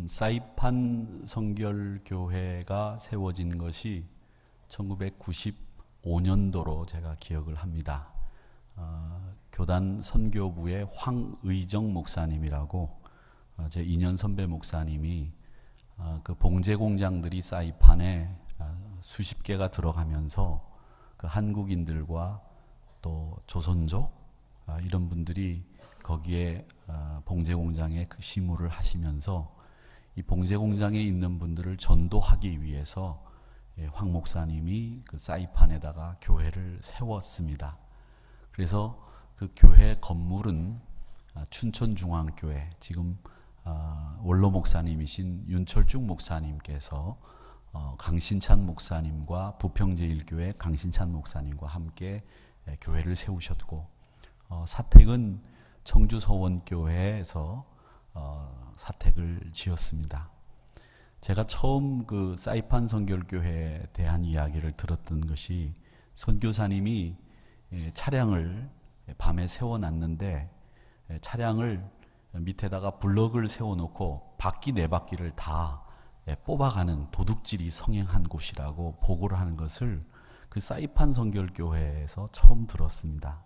사이판 성결교회가 세워진 것이 1995년도로 제가 기억을 합니다. 교단 선교부의 황의정 목사님이라고 제 2년 선배 목사님이 그 봉제 공장들이 사이판에 수십 개가 들어가면서 그 한국인들과 또 조선족 이런 분들이 거기에 봉제 공장에 그 시무를 하시면서 이 봉제 공장에 있는 분들을 전도하기 위해서 황 목사님이 그 사이판에다가 교회를 세웠습니다. 그래서 그 교회 건물은 춘천중앙교회, 지금 원로 목사님이신 윤철중 목사님께서 강신찬 목사님과 부평제일교회 강신찬 목사님과 함께 교회를 세우셨고, 사택은 청주 서원교회에서 사택을 지었습니다. 제가 처음 그 사이판 선결교회에 대한 이야기를 들었던 것이, 선교사님이 차량을 밤에 세워놨는데 차량을 밑에다가 블럭을 세워놓고 바퀴 네 바퀴를 다 뽑아가는 도둑질이 성행한 곳이라고 보고를 하는 것을 그 사이판 선결교회에서 처음 들었습니다.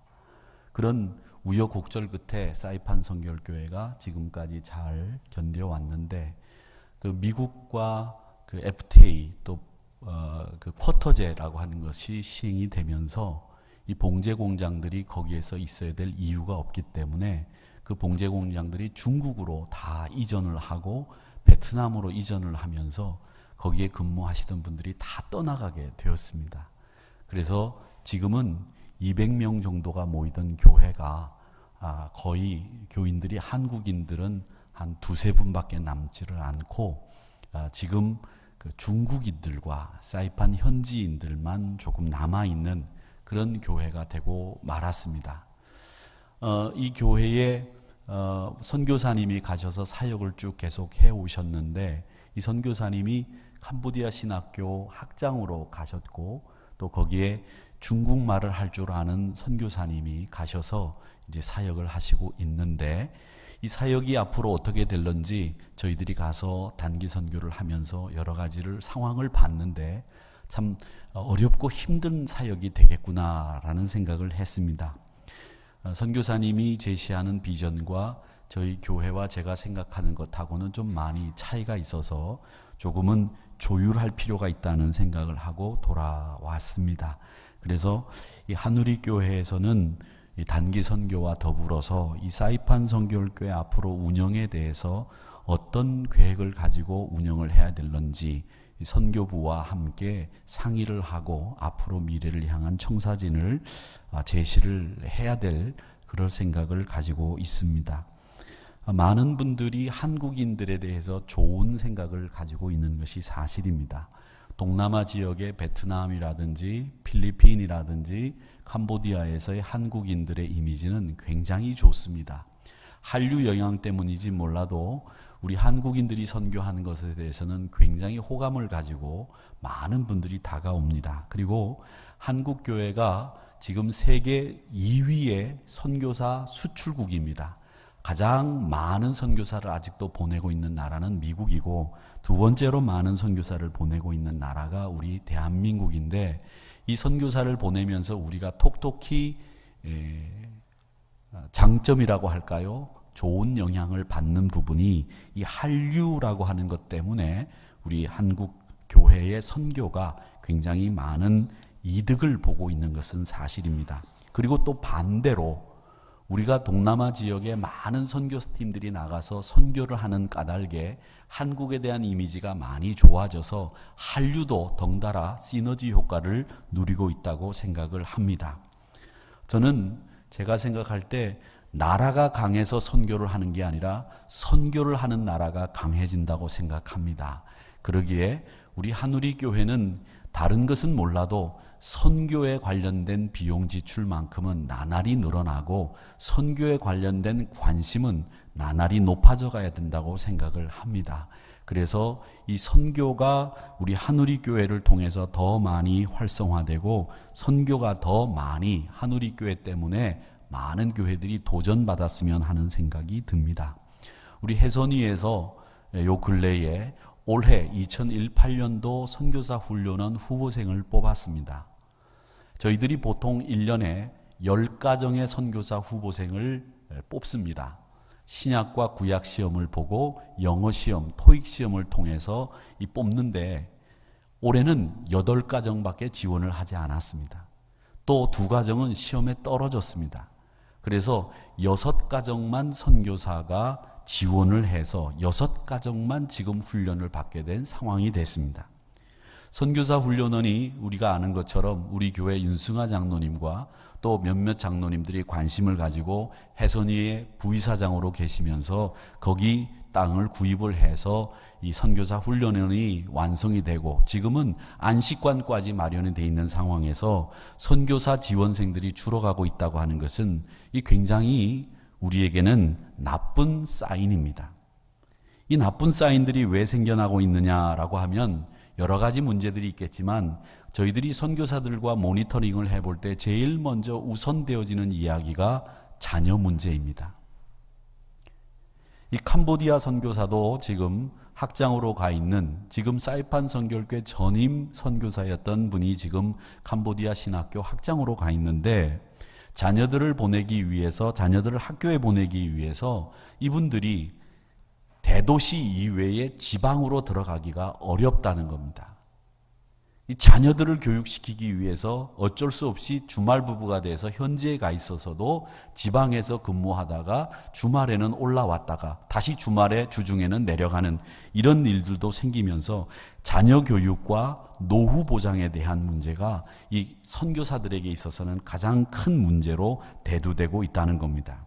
그런 우여곡절 끝에 사이판 선결교회가 지금까지 잘 견뎌왔는데, 그 미국과 그 FTA 또 그 쿼터제라고 하는 것이 시행이 되면서 이 봉제 공장들이 거기에서 있어야 될 이유가 없기 때문에 그 봉제 공장들이 중국으로 다 이전을 하고 베트남으로 이전을 하면서 거기에 근무하시던 분들이 다 떠나가게 되었습니다. 그래서 지금은 200명 정도가 모이던 교회가 거의 교인들이, 한국인들은 한 두세 분밖에 남지를 않고 지금 그 중국인들과 사이판 현지인들만 조금 남아있는 그런 교회가 되고 말았습니다. 이 교회에 선교사님이 가셔서 사역을 쭉 계속 해오셨는데, 이 선교사님이 캄보디아 신학교 학장으로 가셨고, 또 거기에 중국말을 할 줄 아는 선교사님이 가셔서 이제 사역을 하시고 있는데, 이 사역이 앞으로 어떻게 될런지 저희들이 가서 단기 선교를 하면서 여러 가지를 상황을 봤는데 참 어렵고 힘든 사역이 되겠구나라는 생각을 했습니다. 선교사님이 제시하는 비전과 저희 교회와 제가 생각하는 것하고는 좀 많이 차이가 있어서 조금은 조율할 필요가 있다는 생각을 하고 돌아왔습니다. 그래서 이 한우리 교회에서는 이 단기 선교와 더불어서 이 사이판 선결교회 앞으로 운영에 대해서 어떤 계획을 가지고 운영을 해야 될런지 선교부와 함께 상의를 하고 앞으로 미래를 향한 청사진을 제시를 해야 될 그럴 생각을 가지고 있습니다. 많은 분들이 한국인들에 대해서 좋은 생각을 가지고 있는 것이 사실입니다. 동남아 지역의 베트남이라든지 필리핀이라든지 캄보디아에서의 한국인들의 이미지는 굉장히 좋습니다. 한류 영향 때문인지 몰라도 우리 한국인들이 선교하는 것에 대해서는 굉장히 호감을 가지고 많은 분들이 다가옵니다. 그리고 한국교회가 지금 세계 2위의 선교사 수출국입니다. 가장 많은 선교사를 아직도 보내고 있는 나라는 미국이고, 두 번째로 많은 선교사를 보내고 있는 나라가 우리 대한민국인데, 이 선교사를 보내면서 우리가 톡톡히 장점이라고 할까요? 좋은 영향을 받는 부분이 이 한류라고 하는 것 때문에 우리 한국 교회의 선교가 굉장히 많은 이득을 보고 있는 것은 사실입니다. 그리고 또 반대로 우리가 동남아 지역에 많은 선교팀들이 나가서 선교를 하는 까닭에 한국에 대한 이미지가 많이 좋아져서 한류도 덩달아 시너지 효과를 누리고 있다고 생각을 합니다. 저는 제가 생각할 때 나라가 강해서 선교를 하는 게 아니라 선교를 하는 나라가 강해진다고 생각합니다. 그러기에 우리 한우리 교회는 다른 것은 몰라도 선교에 관련된 비용 지출만큼은 나날이 늘어나고 선교에 관련된 관심은 나날이 높아져 가야 된다고 생각을 합니다. 그래서 이 선교가 우리 한우리 교회를 통해서 더 많이 활성화되고 선교가 더 많이 한우리 교회 때문에 많은 교회들이 도전받았으면 하는 생각이 듭니다. 우리 해선위에서 요 근래에 올해 2018년도 선교사 훈련원 후보생을 뽑았습니다. 저희들이 보통 1년에 10가정의 선교사 후보생을 뽑습니다. 신약과 구약 시험을 보고 영어 시험, 토익 시험을 통해서 뽑는데 올해는 8가정밖에 지원을 하지 않았습니다. 또 2가정은 시험에 떨어졌습니다. 그래서 6가정만 선교사가 지원을 해서 6가정만 지금 훈련을 받게 된 상황이 됐습니다. 선교사 훈련원이 우리가 아는 것처럼 우리 교회 윤승아 장로님과 또 몇몇 장로님들이 관심을 가지고 해선위의 부이사장으로 계시면서 거기 땅을 구입을 해서 이 선교사 훈련원이 완성이 되고 지금은 안식관까지 마련이 되어 있는 상황에서 선교사 지원생들이 줄어가고 있다고 하는 것은 이 굉장히 우리에게는 나쁜 사인입니다. 이 나쁜 사인들이 왜 생겨나고 있느냐라고 하면 여러 가지 문제들이 있겠지만 저희들이 선교사들과 모니터링을 해볼 때 제일 먼저 우선되어지는 이야기가 자녀 문제입니다. 이 캄보디아 선교사도 지금 학장으로 가 있는 지금 사이판 선교회 전임 선교사였던 분이 지금 캄보디아 신학교 학장으로 가 있는데 자녀들을 보내기 위해서 자녀들을 학교에 보내기 위해서 이분들이 대도시 이외의 지방으로 들어가기가 어렵다는 겁니다. 이 자녀들을 교육시키기 위해서 어쩔 수 없이 주말 부부가 돼서 현지에 가 있어서도 지방에서 근무하다가 주말에는 올라왔다가 다시 주말에 주중에는 내려가는 이런 일들도 생기면서 자녀 교육과 노후 보장에 대한 문제가 이 선교사들에게 있어서는 가장 큰 문제로 대두되고 있다는 겁니다.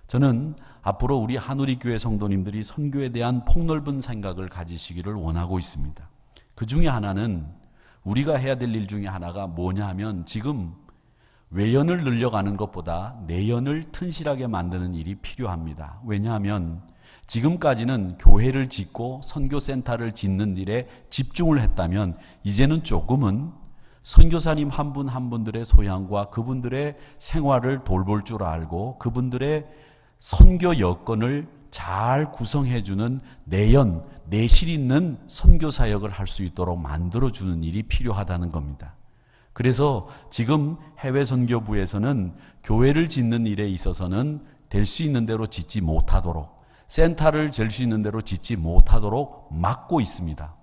저는 앞으로 우리 한우리교회 성도님들이 선교에 대한 폭넓은 생각을 가지시기를 원하고 있습니다. 그 중에 하나는 우리가 해야 될 일 중에 하나가 뭐냐 하면 지금 외연을 늘려가는 것보다 내연을 튼실하게 만드는 일이 필요합니다. 왜냐하면 지금까지는 교회를 짓고 선교센터를 짓는 일에 집중을 했다면 이제는 조금은 선교사님 한 분 한 분들의 소양과 그분들의 생활을 돌볼 줄 알고 그분들의 선교 여건을 잘 구성해주는 내연, 내실 있는 선교사역을 할 수 있도록 만들어주는 일이 필요하다는 겁니다. 그래서 지금 해외 선교부에서는 교회를 짓는 일에 있어서는 될 수 있는 대로 짓지 못하도록 센터를 질 수 있는 대로 짓지 못하도록 막고 있습니다.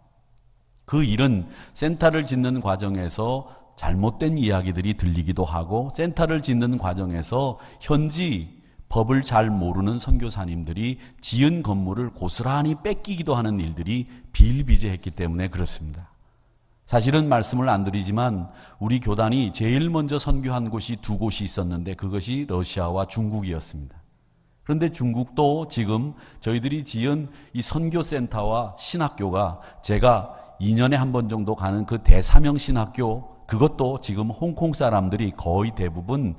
그 일은 센터를 짓는 과정에서 잘못된 이야기들이 들리기도 하고 센터를 짓는 과정에서 현지 법을 잘 모르는 선교사님들이 지은 건물을 고스란히 뺏기기도 하는 일들이 비일비재했기 때문에 그렇습니다. 사실은 말씀을 안 드리지만 우리 교단이 제일 먼저 선교한 곳이 2곳이 있었는데 그것이 러시아와 중국이었습니다. 그런데 중국도 지금 저희들이 지은 이 선교센터와 신학교가 제가 2년에 한 번 정도 가는 그 대사명 신학교 그것도 지금 홍콩 사람들이 거의 대부분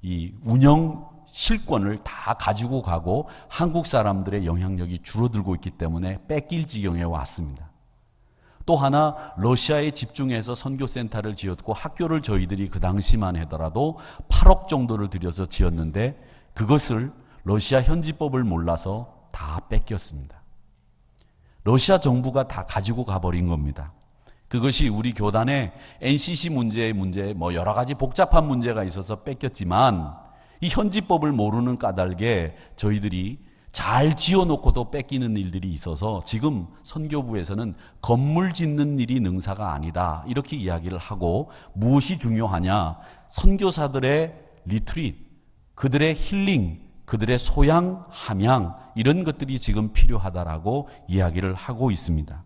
이 운영 실권을 다 가지고 가고 한국 사람들의 영향력이 줄어들고 있기 때문에 뺏길 지경에 왔습니다. 또 하나 러시아에 집중해서 선교센터를 지었고 학교를 저희들이 그 당시만 하더라도 8억 정도를 들여서 지었는데 그것을 러시아 현지법을 몰라서 다 뺏겼습니다. 러시아 정부가 다 가지고 가버린 겁니다. 그것이 우리 교단의 NCC 문제 뭐 여러 가지 복잡한 문제가 있어서 뺏겼지만 이 현지법을 모르는 까닭에 저희들이 잘 지어놓고도 뺏기는 일들이 있어서 지금 선교부에서는 건물 짓는 일이 능사가 아니다 이렇게 이야기를 하고 무엇이 중요하냐 선교사들의 리트릿, 그들의 힐링, 그들의 소양, 함양 이런 것들이 지금 필요하다라고 이야기를 하고 있습니다.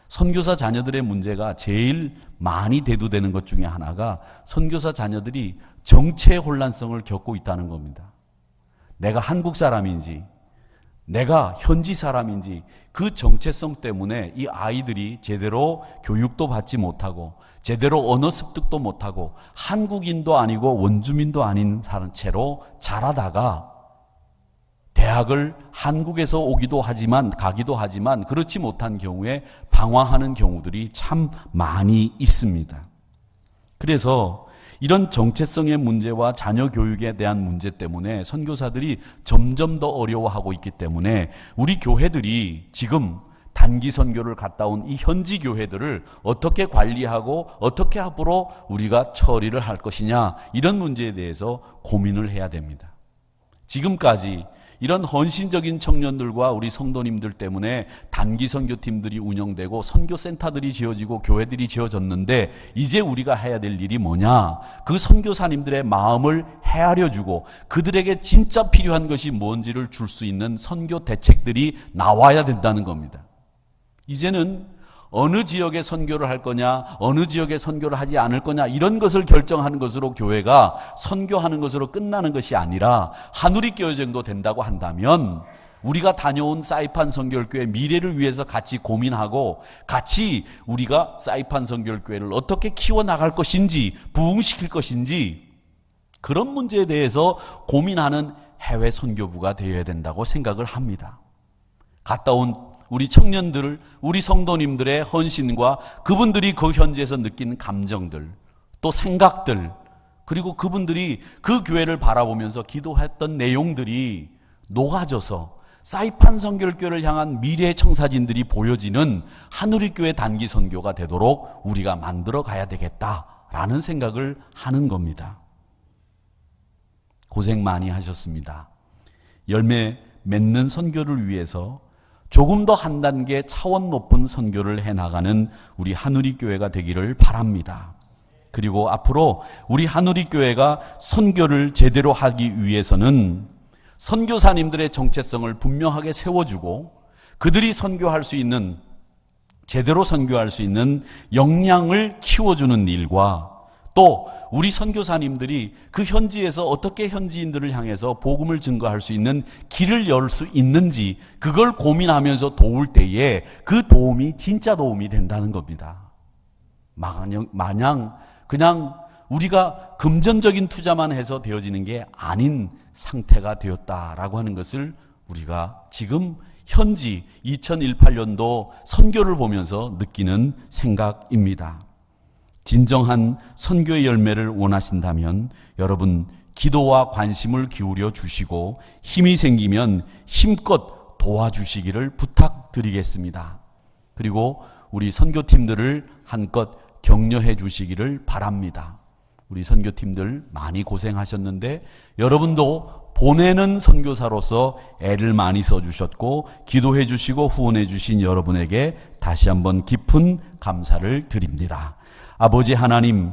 선교사 자녀들의 문제가 제일 많이 대두되는 것 중에 하나가 선교사 자녀들이 정체 혼란성을 겪고 있다는 겁니다. 내가 한국 사람인지 내가 현지 사람인지 그 정체성 때문에 이 아이들이 제대로 교육도 받지 못하고 제대로 언어 습득도 못하고 한국인도 아니고 원주민도 아닌 채로 자라다가 대학을 한국에서 오기도 하지만 가기도 하지만 그렇지 못한 경우에 방황하는 경우들이 참 많이 있습니다. 그래서 이런 정체성의 문제와 자녀 교육에 대한 문제 때문에 선교사들이 점점 더 어려워하고 있기 때문에 우리 교회들이 지금 단기 선교를 갔다 온 이 현지 교회들을 어떻게 관리하고 어떻게 앞으로 우리가 처리를 할 것이냐, 이런 문제에 대해서 고민을 해야 됩니다. 지금까지 이런 헌신적인 청년들과 우리 성도님들 때문에 단기 선교팀들이 운영되고 선교센터들이 지어지고 교회들이 지어졌는데, 이제 우리가 해야 될 일이 뭐냐? 그 선교사님들의 마음을 헤아려주고 그들에게 진짜 필요한 것이 뭔지를 줄 수 있는 선교 대책들이 나와야 된다는 겁니다. 이제는 어느 지역에 선교를 할 거냐, 어느 지역에 선교를 하지 않을 거냐, 이런 것을 결정하는 것으로 교회가 선교하는 것으로 끝나는 것이 아니라, 한우리교회 정도 된다고 한다면 우리가 다녀온 사이판 선교교회 미래를 위해서 같이 고민하고, 같이 우리가 사이판 선교교회를 어떻게 키워나갈 것인지, 부흥시킬 것인지, 그런 문제에 대해서 고민하는 해외 선교부가 되어야 된다고 생각을 합니다. 갔다 온 우리 청년들, 우리 성도님들의 헌신과 그분들이 그 현지에서 느낀 감정들, 또 생각들, 그리고 그분들이 그 교회를 바라보면서 기도했던 내용들이 녹아져서 사이판 선교교회를 향한 미래의 청사진들이 보여지는 하누리교회 단기 선교가 되도록 우리가 만들어 가야 되겠다라는 생각을 하는 겁니다. 고생 많이 하셨습니다. 열매 맺는 선교를 위해서 조금 더 한 단계 차원 높은 선교를 해나가는 우리 하누리교회가 되기를 바랍니다. 그리고 앞으로 우리 하누리교회가 선교를 제대로 하기 위해서는 선교사님들의 정체성을 분명하게 세워주고, 그들이 선교할 수 있는, 제대로 선교할 수 있는 역량을 키워주는 일과, 또 우리 선교사님들이 그 현지에서 어떻게 현지인들을 향해서 복음을 증거할 수 있는 길을 열 수 있는지, 그걸 고민하면서 도울 때에 그 도움이 진짜 도움이 된다는 겁니다. 마냥 그냥 우리가 금전적인 투자만 해서 되어지는 게 아닌 상태가 되었다라고 하는 것을 우리가 지금 현지 2018년도 선교를 보면서 느끼는 생각입니다. 진정한 선교의 열매를 원하신다면 여러분 기도와 관심을 기울여 주시고, 힘이 생기면 힘껏 도와주시기를 부탁드리겠습니다. 그리고 우리 선교팀들을 한껏 격려해 주시기를 바랍니다. 우리 선교팀들 많이 고생하셨는데 여러분도 보내는 선교사로서 애를 많이 써주셨고 기도해 주시고 후원해 주신 여러분에게 다시 한번 깊은 감사를 드립니다. 아버지 하나님,